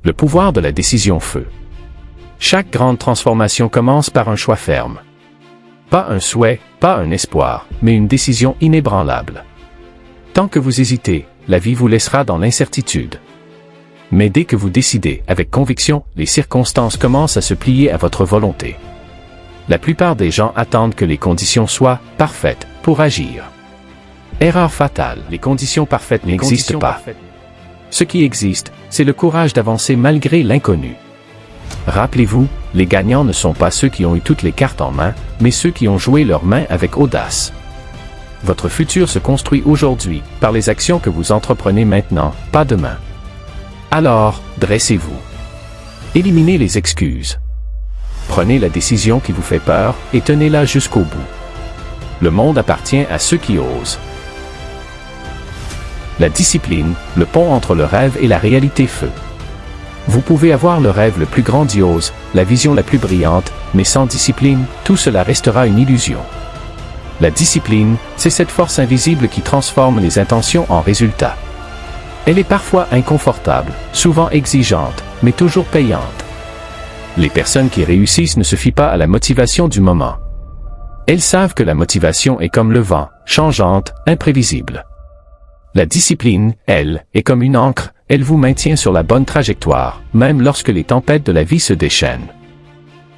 Le pouvoir de la décision feu. Chaque grande transformation commence par un choix ferme. Pas un souhait, pas un espoir, mais une décision inébranlable. Tant que vous hésitez, la vie vous laissera dans l'incertitude. Mais dès que vous décidez, avec conviction, les circonstances commencent à se plier à votre volonté. La plupart des gens attendent que les conditions soient parfaites pour agir. Erreur fatale, les conditions parfaites n'existent pas. Ce qui existe, c'est le courage d'avancer malgré l'inconnu. Rappelez-vous, les gagnants ne sont pas ceux qui ont eu toutes les cartes en main, mais ceux qui ont joué leurs mains avec audace. Votre futur se construit aujourd'hui, par les actions que vous entreprenez maintenant, pas demain. Alors, dressez-vous. Éliminez les excuses. Prenez la décision qui vous fait peur, et tenez-la jusqu'au bout. Le monde appartient à ceux qui osent. La discipline, le pont entre le rêve et la réalité feu. Vous pouvez avoir le rêve le plus grandiose, la vision la plus brillante, mais sans discipline, tout cela restera une illusion. La discipline, c'est cette force invisible qui transforme les intentions en résultats. Elle est parfois inconfortable, souvent exigeante, mais toujours payante. Les personnes qui réussissent ne se fient pas à la motivation du moment. Elles savent que la motivation est comme le vent, changeante, imprévisible. La discipline, elle, est comme une ancre, elle vous maintient sur la bonne trajectoire, même lorsque les tempêtes de la vie se déchaînent.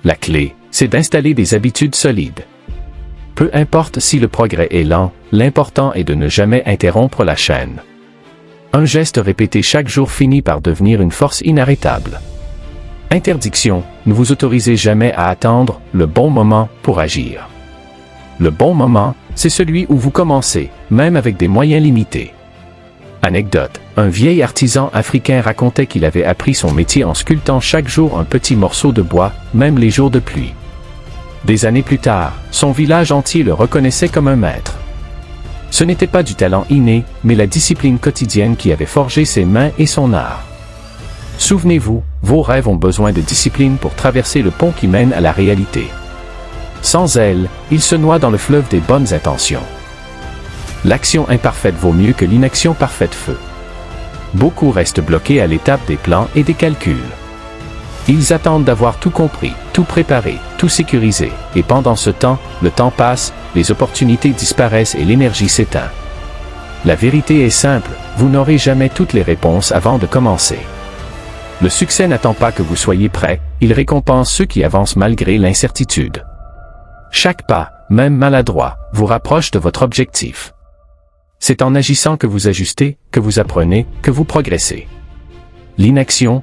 La clé, c'est d'installer des habitudes solides. Peu importe si le progrès est lent, l'important est de ne jamais interrompre la chaîne. Un geste répété chaque jour finit par devenir une force inarrêtable. Interdiction, ne vous autorisez jamais à attendre le bon moment pour agir. Le bon moment, c'est celui où vous commencez, même avec des moyens limités. Anecdote, un vieil artisan africain racontait qu'il avait appris son métier en sculptant chaque jour un petit morceau de bois, même les jours de pluie. Des années plus tard, son village entier le reconnaissait comme un maître. Ce n'était pas du talent inné, mais la discipline quotidienne qui avait forgé ses mains et son art. Souvenez-vous, vos rêves ont besoin de discipline pour traverser le pont qui mène à la réalité. Sans elle, ils se noient dans le fleuve des bonnes intentions. L'action imparfaite vaut mieux que l'inaction parfaite feu. Beaucoup restent bloqués à l'étape des plans et des calculs. Ils attendent d'avoir tout compris, tout préparé, tout sécurisé, et pendant ce temps, le temps passe, les opportunités disparaissent et l'énergie s'éteint. La vérité est simple, vous n'aurez jamais toutes les réponses avant de commencer. Le succès n'attend pas que vous soyez prêt, il récompense ceux qui avancent malgré l'incertitude. Chaque pas, même maladroit, vous rapproche de votre objectif. C'est en agissant que vous ajustez, que vous apprenez, que vous progressez. L'inaction,